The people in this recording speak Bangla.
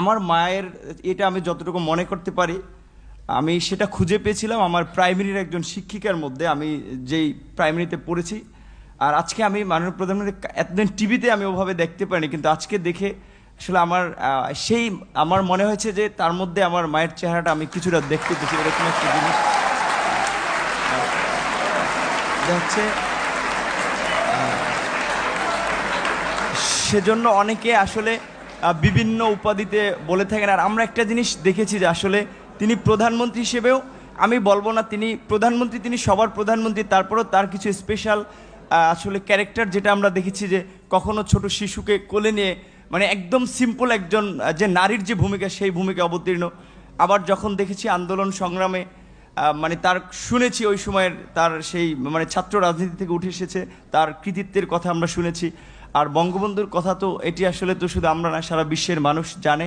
আমার মায়ের এটা আমি যতটুকু মনে করতে পারি, আমি সেটা খুঁজে পেয়েছিলাম আমার প্রাইমারির একজন শিক্ষিকার মধ্যে, আমি যেই প্রাইমারিতে পড়েছি। আর আজকে আমি মাননীয় প্রধানমন্ত্রী এতদিন টিভিতে আমি ওভাবে দেখতে পারিনি, কিন্তু আজকে দেখে আসলে আমার মনে হয়েছে যে তার মধ্যে আমার মায়ের চেহারাটা আমি কিছুটা দেখতে পেয়েছি, এরকম একটা জিনিস। এটা হচ্ছে সেজন্য অনেকে আসলে বিভিন্ন উপাধিতে বলে থাকেন। আর আমরা একটা জিনিস দেখেছি যে আসলে তিনি প্রধানমন্ত্রী হিসেবেও, আমি বলবো না তিনি প্রধানমন্ত্রী, তিনি সবার প্রধানমন্ত্রী, তারপরেও তার কিছু স্পেশাল আসলে ক্যারেক্টার যেটা আমরা দেখেছি, যে কখনো ছোট শিশুকে কোলে নিয়ে মানে একদম সিম্পল একজন যে নারীর যে ভূমিকা, সেই ভূমিকা অবতীর্ণ। আবার যখন দেখেছি আন্দোলন সংগ্রামে মানে তার শুনেছি ওই সময়ের তার সেই মানে ছাত্র রাজনীতি থেকে উঠে এসেছে, তার কৃতিত্বের কথা আমরা শুনেছি। আর বঙ্গবন্ধুর কথা তো এটি আসলে তো শুধু আমরা না, সারা বিশ্বের মানুষ জানে।